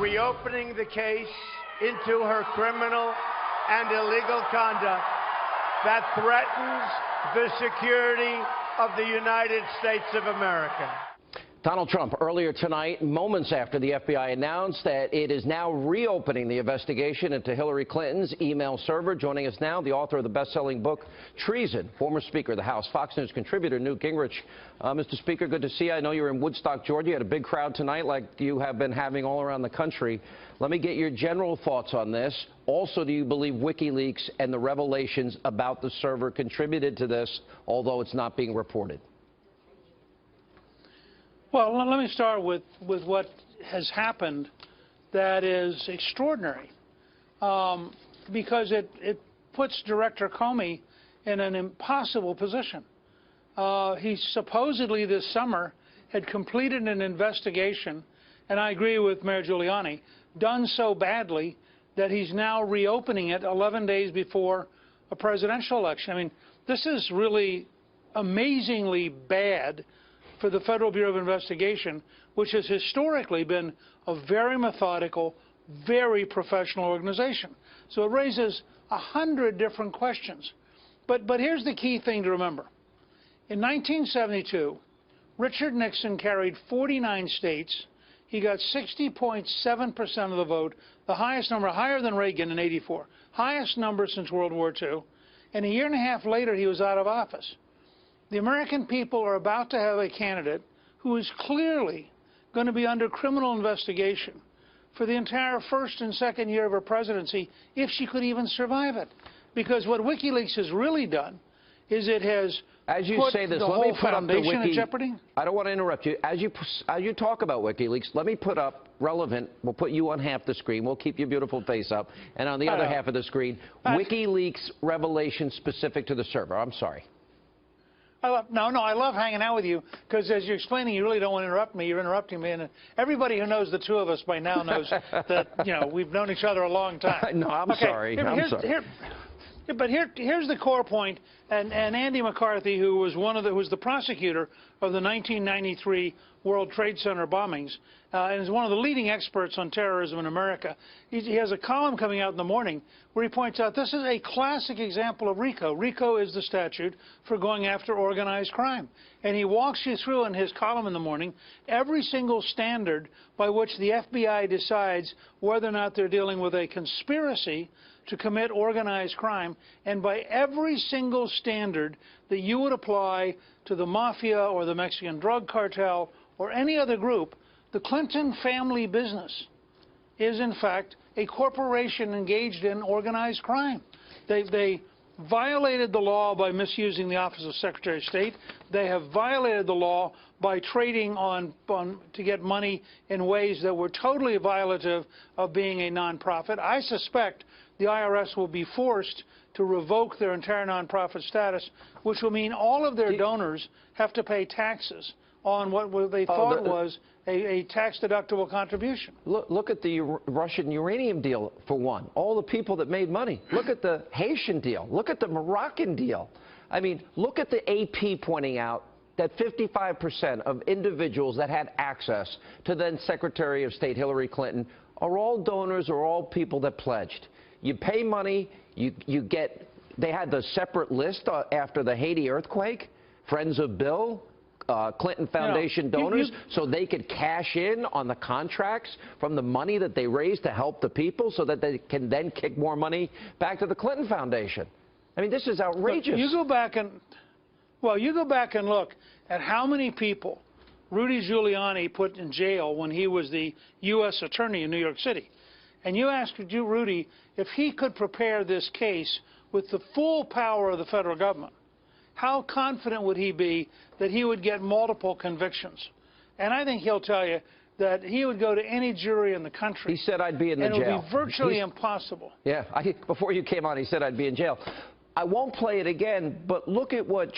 reopening the case into her criminal and illegal conduct that threatens the security of the United States of America. Donald Trump earlier tonight, moments after the FBI announced that it is now reopening the investigation into Hillary Clinton's email server. Joining us now, the author of the best-selling book, Treason, former Speaker of the House, Fox News contributor Newt Gingrich. Mr. Speaker, good to see you. I know you're in Woodstock, Georgia. You had a big crowd tonight like you have been having all around the country. Let me get your general thoughts on this. Also, do you believe WikiLeaks and the revelations about the server contributed to this, although it's not being reported? Well, let me start with what has happened that is extraordinary, because it puts Director Comey in an impossible position. He supposedly this summer had completed an investigation, and I agree with Mayor Giuliani, done so badly that he's now reopening it 11 days before a presidential election. I mean, this is really amazingly bad for the Federal Bureau of Investigation, which has historically been a very methodical, very professional organization. So it raises 100 different questions. But here's the key thing to remember. In 1972, Richard Nixon carried 49 states. He got 60.7% of the vote, the highest number, higher than Reagan in '84, highest number since World War II. And a year and a half later, he was out of office. The American people are about to have a candidate who is clearly going to be under criminal investigation for the entire first and second year of her presidency, if she could even survive it. Because what WikiLeaks has really done is it has put the whole foundation in jeopardy. I don't want to interrupt you. As you talk about WikiLeaks, let me put up relevant. We'll put you on half the screen. We'll keep your beautiful face up. And on the other half of the screen, WikiLeaks revelations specific to the server. I'm sorry. I love hanging out with you because as you're explaining, you really don't want to interrupt me. You're interrupting me, and everybody who knows the two of us by now knows that we've known each other a long time. No, I'm sorry. But here's the core point, and Andy McCarthy, who was the prosecutor of the 1993 World Trade Center bombings, and is one of the leading experts on terrorism in America. He has a column coming out in the morning where he points out this is a classic example of RICO. RICO is the statute for going after organized crime. And he walks you through in his column in the morning every single standard by which the FBI decides whether or not they're dealing with a conspiracy to commit organized crime, and by every single standard that you would apply to the mafia or the Mexican drug cartel or any other group, the Clinton family business is, in fact, a corporation engaged in organized crime. They violated the law by misusing the office of Secretary of State. They have violated the law by trading to get money in ways that were totally violative of being a nonprofit. I suspect the IRS will be forced to revoke their entire nonprofit status, which will mean all of their donors have to pay taxes on what they thought was a tax-deductible contribution. Look at the Russian uranium deal, for one. All the people that made money. Look at the Haitian deal. Look at the Moroccan deal. I mean, look at the AP pointing out that 55% of individuals that had access to then Secretary of State Hillary Clinton are all donors or all people that pledged. You pay money, you get, they had the separate list after the Haiti earthquake, Friends of Bill, Clinton Foundation donors, so they could cash in on the contracts from the money that they raised to help the people so that they can then kick more money back to the Clinton Foundation. I mean, this is outrageous. Look, you go back and look at how many people Rudy Giuliani put in jail when he was the U.S. attorney in New York City. And you asked Rudy if he could prepare this case with the full power of the federal government. How confident would he be that he would get multiple convictions? And I think he'll tell you that he would go to any jury in the country. He said I'd be in the jail. And it would be virtually impossible. Yeah, before you came on, he said I'd be in jail. I won't play it again, but look at what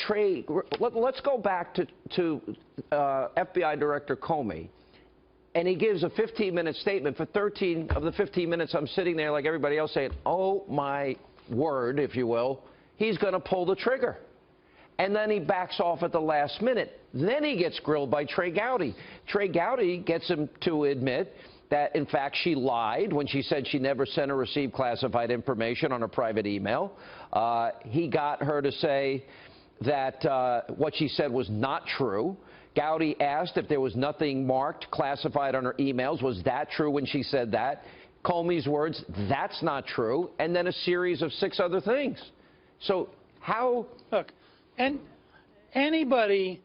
let's go back to FBI Director Comey. And he gives a 15-minute statement. For 13 of the 15 minutes, I'm sitting there like everybody else saying, oh, my word, if you will, he's going to pull the trigger. And then he backs off at the last minute. Then he gets grilled by Trey Gowdy. Trey Gowdy gets him to admit that, in fact, she lied when she said she never sent or received classified information on a private email. He got her to say that what she said was not true. Gowdy asked if there was nothing marked classified on her emails. Was that true when she said that? Comey's words, that's not true. And then a series of 6 other things. So how... Look, and anybody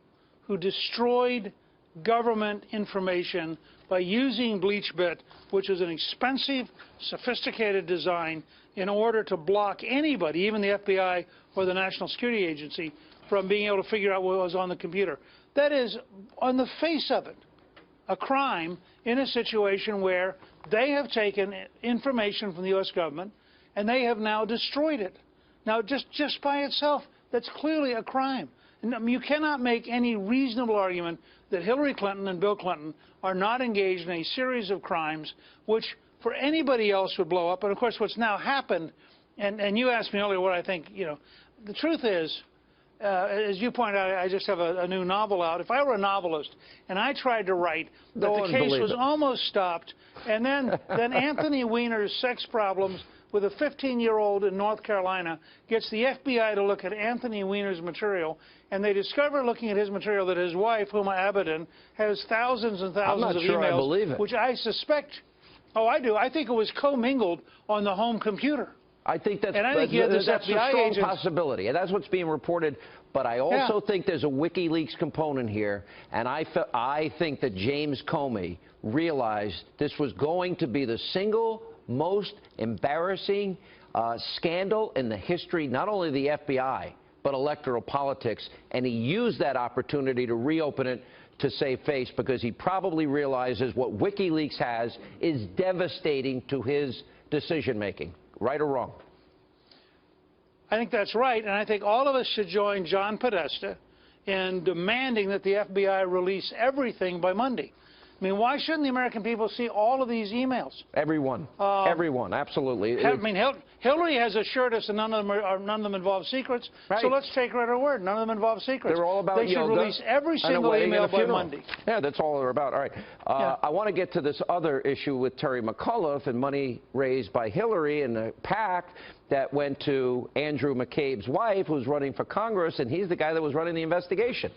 who destroyed government information by using BleachBit, which is an expensive, sophisticated design in order to block anybody, even the FBI or the National Security Agency, from being able to figure out what was on the computer. That is, on the face of it, a crime in a situation where they have taken information from the U.S. government and they have now destroyed it. Now, just by itself, that's clearly a crime. And you cannot make any reasonable argument that Hillary Clinton and Bill Clinton are not engaged in a series of crimes which, for anybody else, would blow up. And, of course, what's now happened, and you asked me earlier what I think, the truth is, as you point out, I just have a new novel out. If I were a novelist and I tried to write that the case was almost stopped, and then Anthony Weiner's sex problems with a 15-year-old in North Carolina gets the FBI to look at Anthony Weiner's material, and they discover, looking at his material, that his wife, Huma Abedin, has thousands and thousands of emails, I believe it. which I suspect, oh, I do, I think it was commingled on the home computer. I think that's, and I think that's a strong agents, possibility, and that's what's being reported. But I also think there's a WikiLeaks component here, and I think that James Comey realized this was going to be the single most embarrassing scandal in the history, not only of the FBI, but electoral politics, and he used that opportunity to reopen it to save face, because he probably realizes what WikiLeaks has is devastating to his decision-making. Right or wrong? I think that's right, and I think all of us should join John Podesta in demanding that the FBI release everything by Monday. I mean, why shouldn't the American people see all of these emails? Everyone. Everyone, absolutely. I mean, Hillary has assured us that none of them involve secrets, right. So let's take her at her word. None of them involve secrets. They're all about They should release every single email by Monday. Yeah, that's all they're about. All right. I want to get to this other issue with Terry McAuliffe and money raised by Hillary and the PAC that went to Andrew McCabe's wife, who's running for Congress, and he's the guy that was running the investigation.